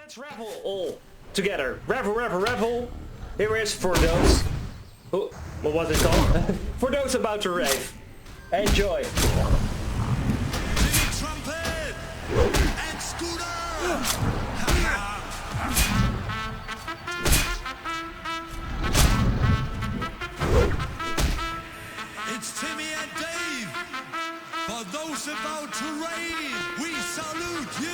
Let's revel all together. Revel, revel, revel. Here is for those who, what was it called? For those about to rave. Enjoy. Trumpet and Scooter. It's Timmy and Dave. For those about to rave, we salute you.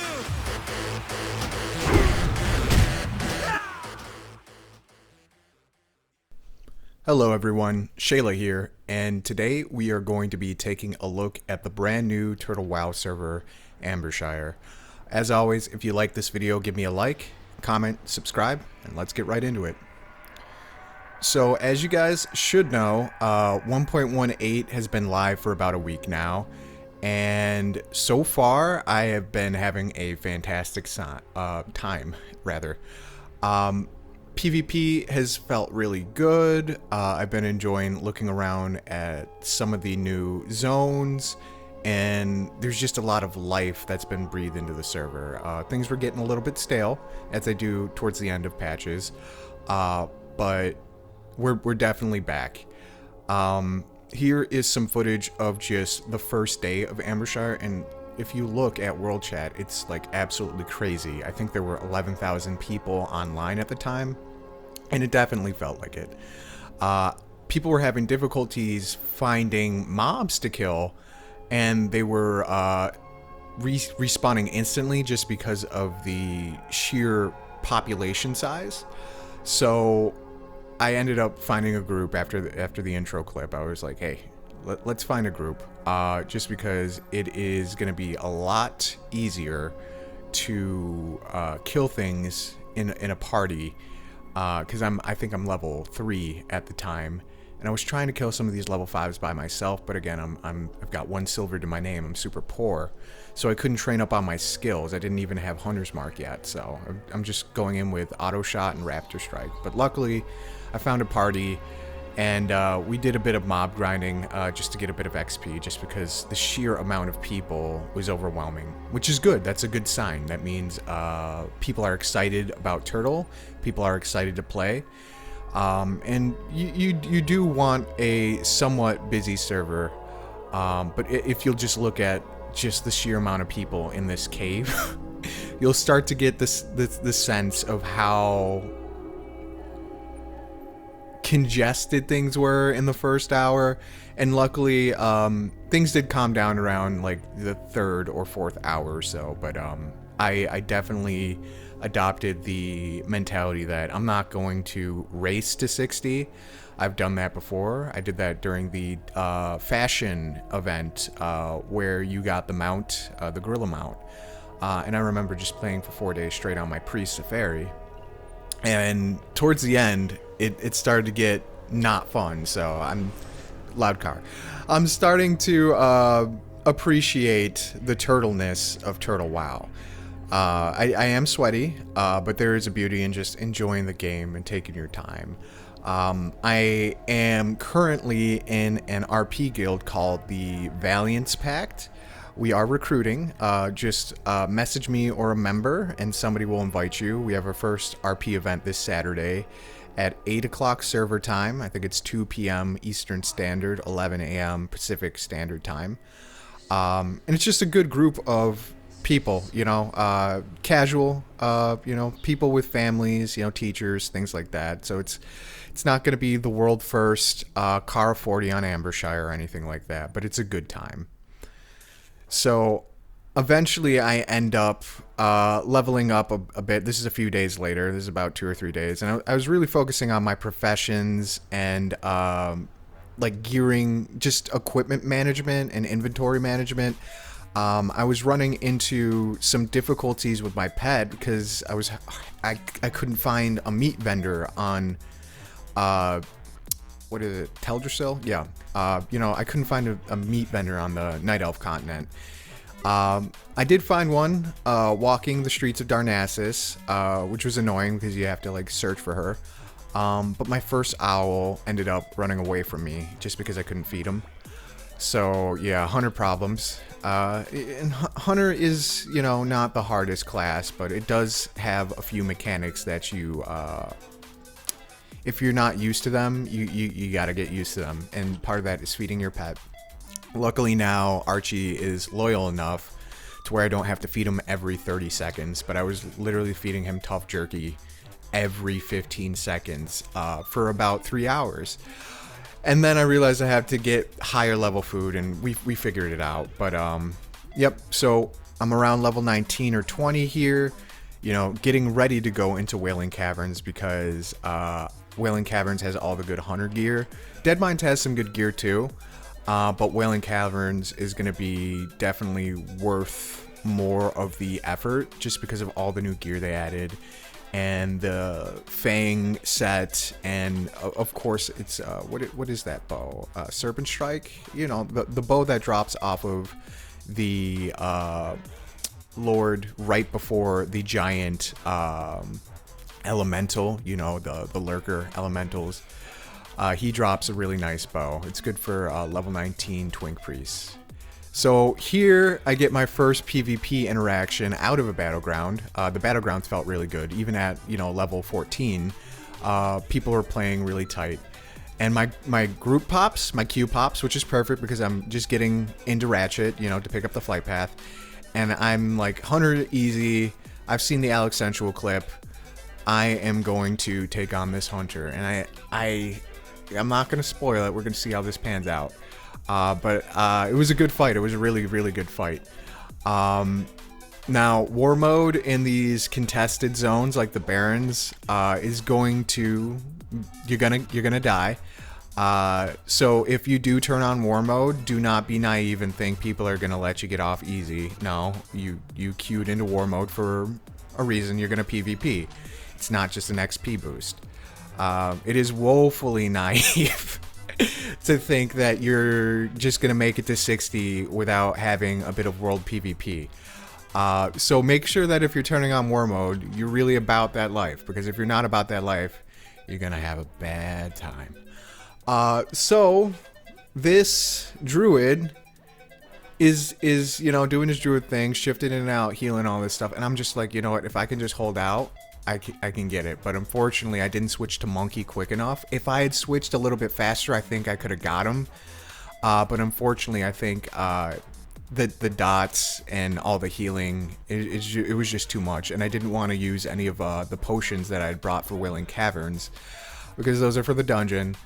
Hello everyone, Sheyla here, and today we are going to be taking a look at the brand new Turtle WoW server, Ambershire. As always, if you like this video, give me a like, comment, subscribe, and let's get right into it. So, as you guys should know, 1.18 has been live for about a week now, and so far I have been having a fantastic time. PvP has felt really good. I've been enjoying looking around at some of the new zones, and there's just a lot of life that's been breathed into the server. Things were getting a little bit stale, as they do towards the end of patches, but we're definitely back. Here is some footage of just the first day of Ambershire, and if you look at World Chat, it's like absolutely crazy. I think there were 11,000 people online at the time, and it definitely felt like it. People were having difficulties finding mobs to kill, and they were respawning instantly just because of the sheer population size. So I ended up finding a group after the intro clip. I was like, hey, let's find a group, just because it is going to be a lot easier to kill things in a party, because I think I'm level 3 at the time, and I was trying to kill some of these level 5s by myself, but again, I've got 1 silver to my name. I'm super poor, so I couldn't train up on my skills. I didn't even have Hunter's Mark yet, so I'm just going in with Auto Shot and Raptor Strike. But luckily, I found a party, and we did a bit of mob grinding just to get a bit of XP, just because the sheer amount of people was overwhelming, which is good. That's a good sign. That means people are excited about Turtle, people are excited to play, and you do want a somewhat busy server, but if you'll just look at just the sheer amount of people in this cave, you'll start to get this sense of how congested things were in the first hour. And luckily things did calm down around like the 3rd or 4th hour or so, but I definitely adopted the mentality that I'm not going to race to 60. I've done that before. I did that during the fashion event where you got the mount, the gorilla mount, and I remember just playing for 4 days straight on my pre-safari, and towards the end it started to get not fun. So I'm starting to appreciate the turtleness of Turtle WoW. I am sweaty, but there is a beauty in just enjoying the game and taking your time. I am currently in an RP guild called the Valiance Pact. We are recruiting. Just message me or a member and somebody will invite you. We have our first RP event this Saturday at 8 o'clock server time. I think it's 2 p.m. Eastern Standard, 11 a.m. Pacific Standard Time. And it's just a good group of people, casual, people with families, teachers, things like that. So it's not going to be the world first car 40 on Ambershire or anything like that, but it's a good time. So eventually I end up leveling up a bit. This is a few days later. This is about 2 or 3 days. And I was really focusing on my professions and like gearing, just equipment management and inventory management. I was running into some difficulties with my pet because I couldn't find a meat vendor on what is it, Teldrassil? Yeah. I couldn't find a meat vendor on the Night Elf continent. I did find one walking the streets of Darnassus, which was annoying because you have to like search for her. But my first owl ended up running away from me just because I couldn't feed him. So yeah, 100 problems. And Hunter is, you know, not the hardest class, but it does have a few mechanics that you, if you're not used to them, you gotta get used to them. And part of that is feeding your pet. Luckily now, Archie is loyal enough to where I don't have to feed him every 30 seconds, but I was literally feeding him tough jerky every 15 seconds for about 3 hours. And then I realized I have to get higher level food, and we figured it out. But yep, so I'm around level 19 or 20 here, you know, getting ready to go into Wailing Caverns because Wailing Caverns has all the good hunter gear. Deadmines has some good gear too, but Wailing Caverns is going to be definitely worth more of the effort just because of all the new gear they added. And the Fang set, and of course it's what is that bow? Serpent Strike. You know, the bow that drops off of the Lord right before the giant elemental. You know, the lurker elementals. He drops a really nice bow. It's good for level 19 Twink Priests. So here I get my first PvP interaction out of a battleground. The battlegrounds felt really good. Even at, you know, level 14, people were playing really tight. And my group pops, my queue pops, which is perfect because I'm just getting into Ratchet, you know, to pick up the flight path. And I'm like, Hunter easy. I've seen the Alex Sensual clip. I am going to take on this Hunter. And I'm not going to spoil it. We're going to see how this pans out. But it was a good fight. It was a really, really good fight. Now, war mode in these contested zones like the Barrens is going to... You're gonna die. So if you do turn on war mode, do not be naive and think people are gonna let you get off easy. No, you queued into war mode for a reason. You're gonna PvP. It's not just an XP boost. It is woefully naive to think that you're just gonna make it to 60 without having a bit of world PvP. So make sure that if you're turning on war mode, you're really about that life, because if you're not about that life, you're gonna have a bad time. So this druid is you know, doing his druid thing, shifting in and out, healing, all this stuff, and I'm just like, you know what, if I can just hold out, I can get it. But unfortunately, I didn't switch to monkey quick enough. If I had switched a little bit faster, I think I could have got him. But unfortunately, I think the dots and all the healing, it was just too much, and I didn't want to use any of the potions that I had brought for Wailing Caverns, because those are for the dungeon.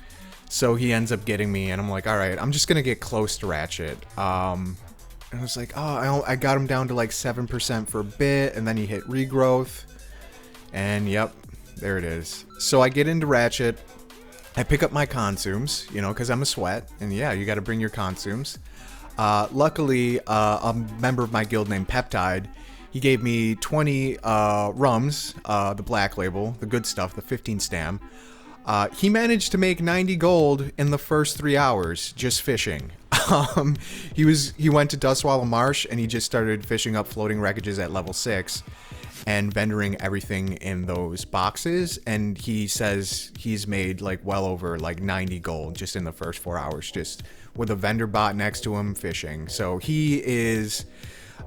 So he ends up getting me, and I'm like, all right, I'm just gonna get close to Ratchet. And I was like, oh, I got him down to like 7% for a bit, and then he hit regrowth, and yep, there it is. So I get into Ratchet, I pick up my consumes, you know, because I'm a sweat, and yeah, you got to bring your consumes. Luckily, a member of my guild named Peptide, he gave me 20 rums, the black label, the good stuff, the 15 stam. He managed to make 90 gold in the first 3 hours just fishing. He went to Dustwallow Marsh and he just started fishing up floating wreckages at level 6 and vendoring everything in those boxes, and he says he's made like well over like 90 gold just in the first 4 hours, just with a vendor bot next to him fishing. So he is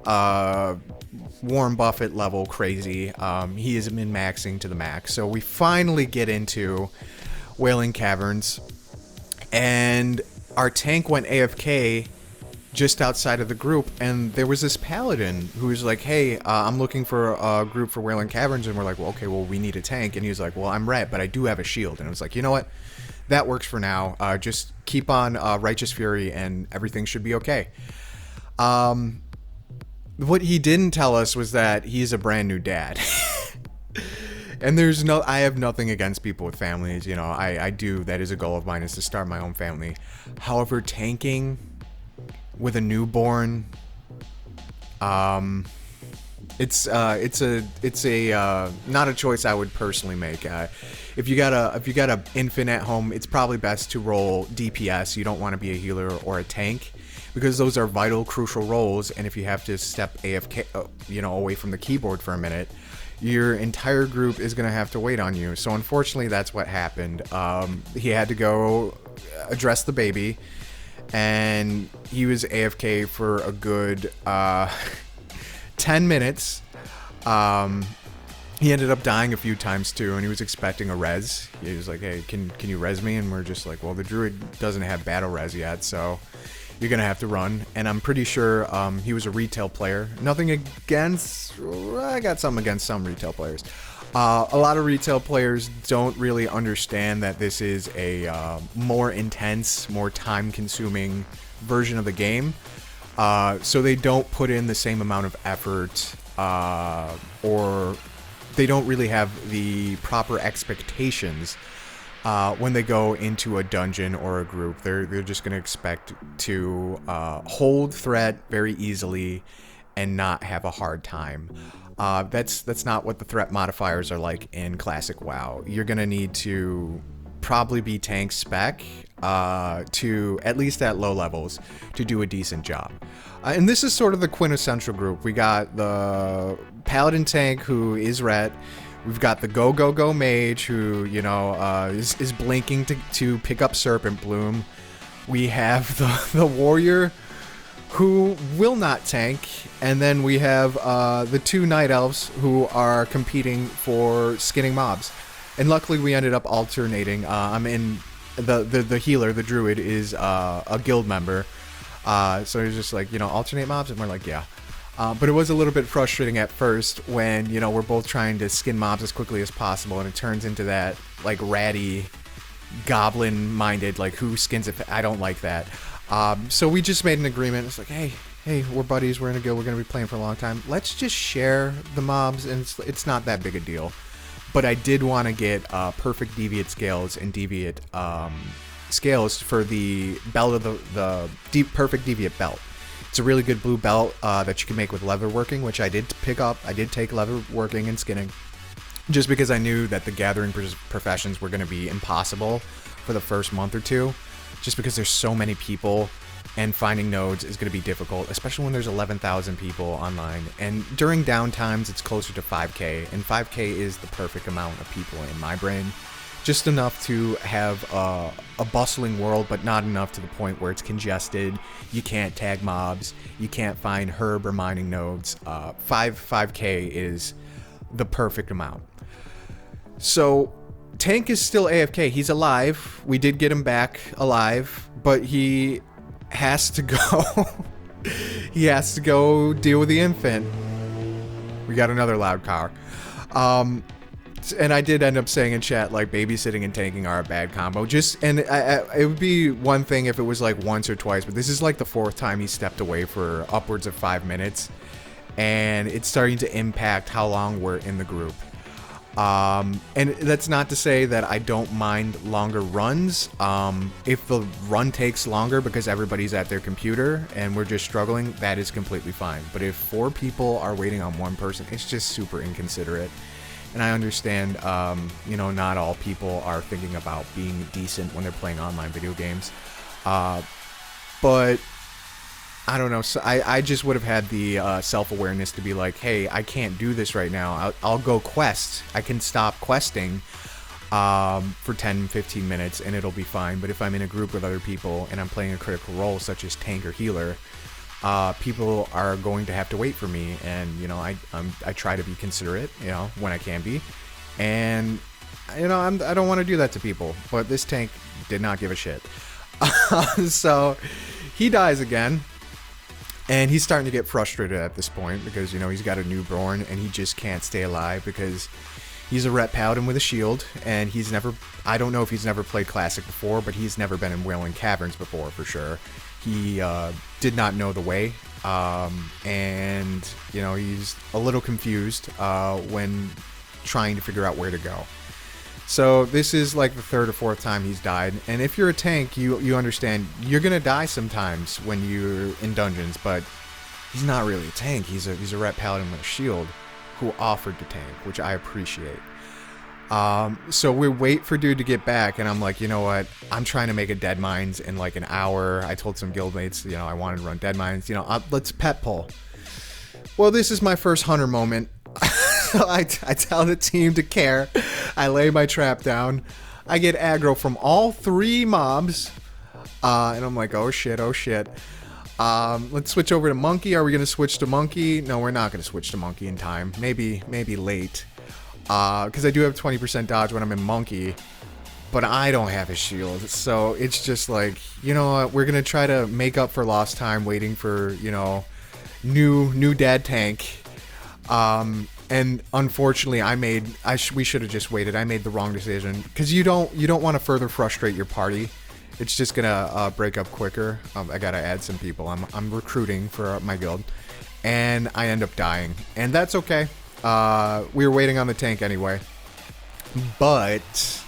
Warren Buffett level crazy. He is min-maxing to the max. So we finally get into Wailing Caverns, and our tank went AFK just outside of the group, and there was this paladin who was like, hey, I'm looking for a group for Wailing Caverns, and we're like, well, okay, well, we need a tank. And he was like, well, I'm red, but I do have a shield. And I was like, you know what, that works for now. Just keep on Righteous Fury and everything should be okay. What he didn't tell us was that he's a brand new dad. And I have nothing against people with families, you know, I do, that is a goal of mine, is to start my own family. However, tanking with a newborn, it's a not a choice I would personally make. If you got a infant at home, it's probably best to roll DPS. You don't want to be a healer or a tank, because those are vital, crucial roles. And if you have to step AFK, you know, away from the keyboard for a minute, your entire group is gonna have to wait on you. So unfortunately, that's what happened. He had to go address the baby. and he was AFK for a good 10 minutes. He ended up dying a few times too, and he was expecting a res. He was like, hey, can you res me? And we're just like, well, the druid doesn't have battle res yet, so you're gonna have to run. And I'm pretty sure he was a retail player. Nothing against, I got something against some retail players. A lot of retail players don't really understand that this is a more intense, more time-consuming version of the game. So they don't put in the same amount of effort, or they don't really have the proper expectations when they go into a dungeon or a group. They're just going to expect to hold threat very easily and not have a hard time. That's not what the threat modifiers are like in Classic WoW. You're going to need to probably be tank spec to, at least at low levels, to do a decent job. And this is sort of the quintessential group. We got the Paladin tank, who is ret. We've got the go mage, who, you know, is blinking to pick up Serpent Bloom. We have the warrior, who will not tank. And then we have the two night elves, who are competing for skinning mobs. And luckily we ended up alternating. I'm in the healer, the druid, is a guild member. So he's just like, you know, alternate mobs, and we're like, yeah. But it was a little bit frustrating at first when, you know, we're both trying to skin mobs as quickly as possible, and it turns into that, like, ratty, goblin-minded, like, who skins it? I don't like that. So we just made an agreement. It's like, hey, we're buddies, we're in a guild, we're going to be playing for a long time. Let's just share the mobs, and it's not that big a deal. But I did want to get perfect deviate scales and deviate scales for the belt of the perfect deviate belt. It's a really good blue belt that you can make with leather working, which I did pick up. I did take leather working and skinning, just because I knew that the gathering professions were going to be impossible for the first month or two, just because there's so many people, and finding nodes is going to be difficult, especially when there's 11,000 people online. And during downtimes, it's closer to 5k, and 5k is the perfect amount of people in my brain. Just enough to have a bustling world, but not enough to the point where it's congested. You can't tag mobs. You can't find herb or mining nodes. 5k is the perfect amount. So Tank is still AFK. He's alive. We did get him back alive, but he has to go. He has to go deal with the infant. We got another loud car. And I did end up saying in chat, like, babysitting and tanking are a bad combo. It would be one thing if it was like once or twice, but this is like the fourth time he stepped away for upwards of 5 minutes, and it's starting to impact how long we're in the group. And that's not to say that I don't mind longer runs. If the run takes longer because everybody's at their computer and we're just struggling, that is completely fine. But if 4 people are waiting on one person, it's just super inconsiderate. And I understand, you know, not all people are thinking about being decent when they're playing online video games. But I don't know. So I just would have had the self-awareness to be like, hey, I can't do this right now. I'll go quest. I can stop questing for 10, 15 minutes and it'll be fine. But if I'm in a group with other people and I'm playing a critical role such as tank or healer, people are going to have to wait for me, and you know, I try to be considerate, you know, when I can be, and you know, I don't want to do that to people, but this tank did not give a shit. So he dies again, and he's starting to get frustrated at this point because, you know, he's got a newborn and he just can't stay alive because he's a ret paladin with a shield, and I don't know if he's never played Classic before, but he's never been in Wailing Caverns before for sure. He did not know the way, and, you know, he's a little confused when trying to figure out where to go. So this is like the 3rd or 4th time he's died, and if you're a tank, you understand you're gonna die sometimes when you're in dungeons, but he's not really a tank. He's a ret paladin with a shield who offered to tank, which I appreciate. So we wait for dude to get back, and I'm like, you know what? I'm trying to make a Dead Mines in like an hour. I told some guildmates, you know, I wanted to run Dead Mines. You know, let's pet pull. Well, this is my first hunter moment. I tell the team to care. I lay my trap down. I get aggro from all 3 mobs. And I'm like, oh shit, oh shit. Let's switch over to Monkey. Are we going to switch to Monkey? No, we're not going to switch to Monkey in time. Maybe late. Because I do have 20% dodge when I'm in Monkey. But I don't have a shield. So it's just like, you know what? We're going to try to make up for lost time waiting for, you know, new dad tank. And unfortunately, we should have just waited. I made the wrong decision. Because you don't want to further frustrate your party. It's just gonna break up quicker. I gotta add some people. I'm recruiting for my guild, and I end up dying, and that's okay. We were waiting on the tank anyway, but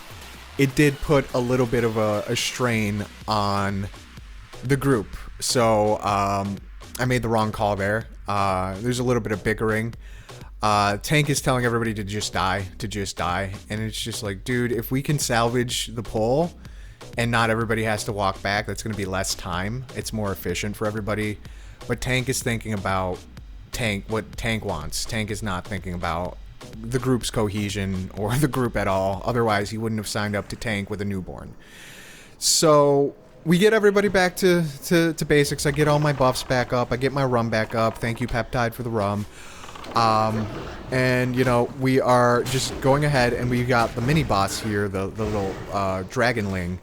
it did put a little bit of a strain on the group. So I made the wrong call there. There's a little bit of bickering. Tank is telling everybody to just die, and it's just like, dude, if we can salvage the pull. And not everybody has to walk back. That's going to be less time. It's more efficient for everybody. But Tank is thinking about what Tank wants. Tank is not thinking about the group's cohesion or the group at all. Otherwise, he wouldn't have signed up to Tank with a newborn. So we get everybody back to basics. I get all my buffs back up. I get my rum back up. Thank you, Peptide, for the rum. And, you know, we are just going ahead, and we got the mini-boss here, the little dragonling.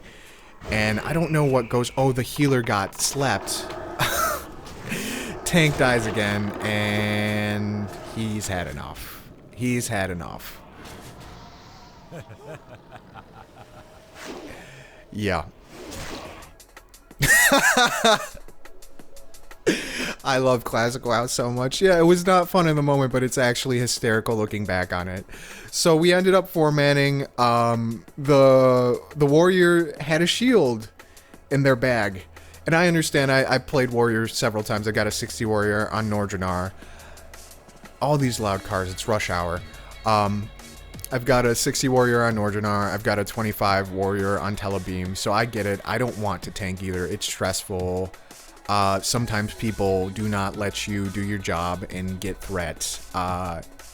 And I don't know what goes... Oh, the healer got slept. Tank dies again, and he's had enough. He's had enough. Yeah. I love Classic WoW so much. Yeah, it was not fun in the moment, but it's actually hysterical looking back on it. So we ended up 4-manning. The warrior had a shield in their bag. And I understand, I played warrior several times. I got a 60 warrior on Nordjanar. All these loud cars, it's rush hour. I've got a 60 warrior on Nordjanar. I've got a 25 warrior on Telebeam. So I get it. I don't want to tank either. It's stressful. Sometimes people do not let you do your job and get threats.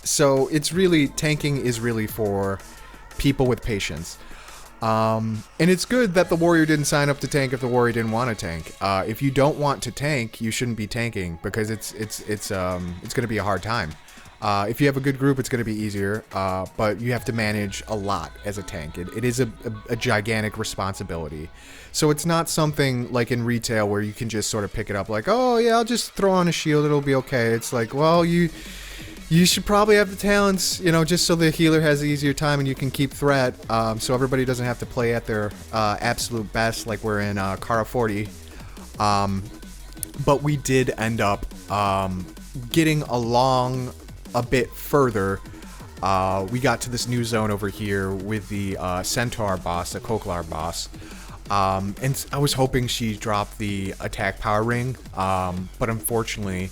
So it's really, tanking is really for people with patience. And it's good that the warrior didn't sign up to tank if the warrior didn't want to tank. If you don't want to tank, you shouldn't be tanking because it's going to be a hard time. If you have a good group, it's going to be easier, but you have to manage a lot as a tank. It is a gigantic responsibility. So it's not something like in retail where you can just sort of pick it up like, oh yeah, I'll just throw on a shield, it'll be okay. It's like, well, you should probably have the talents, you know, just so the healer has the easier time and you can keep threat, so everybody doesn't have to play at their absolute best like we're in Kara 40. But we did end up getting along a bit further. We got to this new zone over here with the Centaur boss, the Koklar boss. And I was hoping she dropped the attack power ring, but unfortunately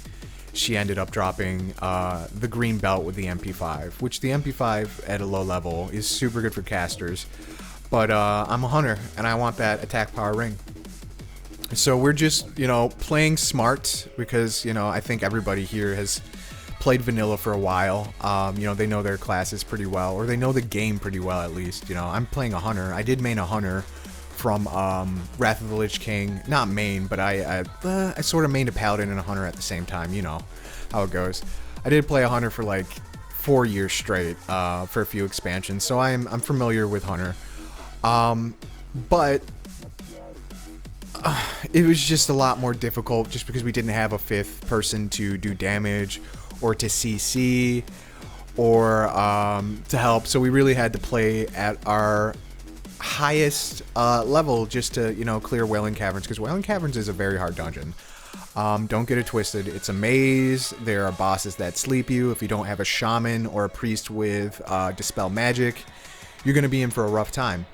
she ended up dropping the green belt with the MP5, which the MP5 at a low level is super good for casters. But I'm a hunter and I want that attack power ring. So we're just, you know, playing smart because, you know, I think everybody here has played vanilla for a while. You know, they know their classes pretty well, or they know the game pretty well at least. You know, I'm playing a hunter. I did main a hunter from Wrath of the Lich King. Not main, but I sort of mained a paladin and a hunter at the same time. You know how it goes. I did play a hunter for like 4 years straight for a few expansions, so I'm familiar with hunter. But it was just a lot more difficult just because we didn't have a fifth person to do damage or to CC or to help. So we really had to play at our highest level just to, you know, clear Wailing Caverns, because Wailing Caverns is a very hard dungeon. Don't get it twisted. It's a maze. There are bosses that sleep you. If you don't have a shaman or a priest with dispel magic, you're going to be in for a rough time.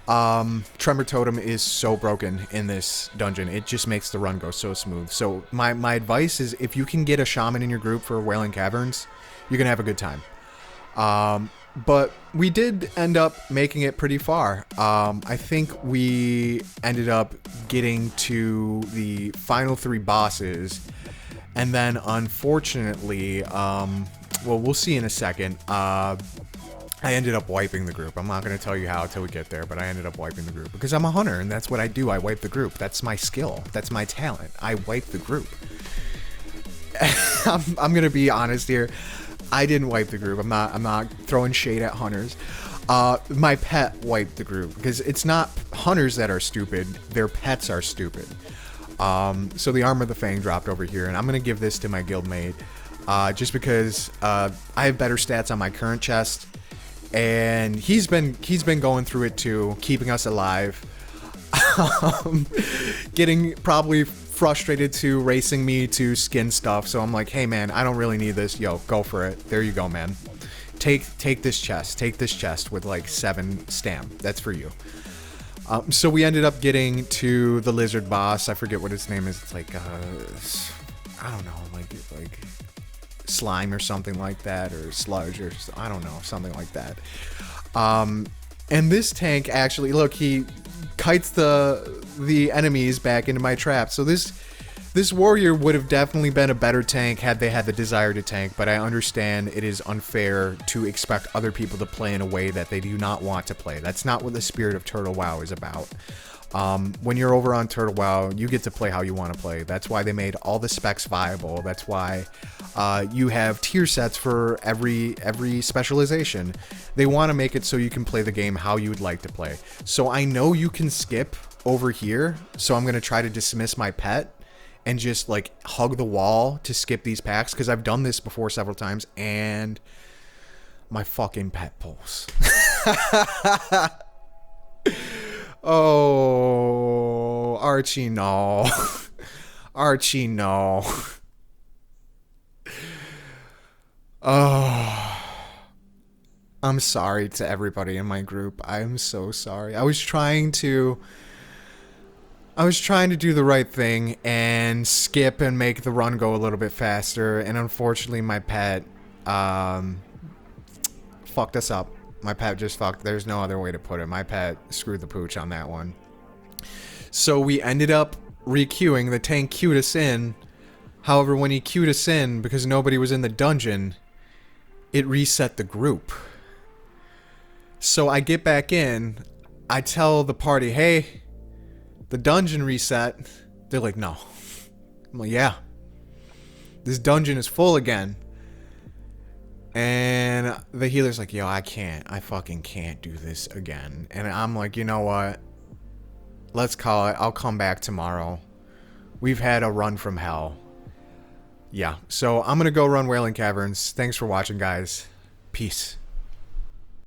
Tremor Totem is so broken in this dungeon. It just makes the run go so smooth. So my advice is, if you can get a shaman in your group for Wailing Caverns, you're gonna have a good time. But we did end up making it pretty far. I think we ended up getting to the final 3 bosses, and then unfortunately, well, we'll see in a second. I ended up wiping the group. I'm not going to tell you how until we get there, but I ended up wiping the group because I'm a hunter and that's what I do. I wipe the group. That's my skill. That's my talent. I wipe the group. I'm going to be honest here. I didn't wipe the group. I'm not throwing shade at hunters. My pet wiped the group because it's not hunters that are stupid. Their pets are stupid. So the Armor of the Fang dropped over here, and I'm going to give this to my guildmate just because I have better stats on my current chest, and he's been going through it too, keeping us alive, getting probably frustrated to racing me to skin stuff. So I'm like, hey man, I don't really need this. Yo, go for it. There you go, man. Take this chest. Take this chest with like 7 stam. That's for you. So we ended up getting to the lizard boss. I forget what his name is. It's like I don't know, like slime or something like that, or sludge, or I don't know, something like that. And this tank actually, look, he kites the enemies back into my trap. So this warrior would have definitely been a better tank had they had the desire to tank, but I understand it is unfair to expect other people to play in a way that they do not want to play. That's not what the spirit of Turtle WoW is about. When you're over on Turtle WoW, you get to play how you want to play. That's why they made all the specs viable. That's why you have tier sets for every specialization. They want to make it so you can play the game how you would like to play. So I know you can skip over here, so I'm going to try to dismiss my pet and just like hug the wall to skip these packs, because I've done this before several times, and my fucking pet pulls. Oh, Archie, no. Archie, no. Oh, I'm sorry to everybody in my group. I'm so sorry. I was trying to do the right thing and skip and make the run go a little bit faster, and unfortunately my pet fucked us up. My pet just fucked. There's no other way to put it. My pet screwed the pooch on that one. So we ended up re-queuing. The tank queued us in. However, when he queued us in, because nobody was in the dungeon, it reset the group. So I get back in. I tell the party, hey, the dungeon reset. They're like, no. I'm like, yeah. This dungeon is full again. And the healer's like, yo, I fucking can't do this again. And I'm like, you know what? Let's call it. I'll come back tomorrow. We've had a run from hell. Yeah. So I'm going to go run Wailing Caverns. Thanks for watching, guys. Peace.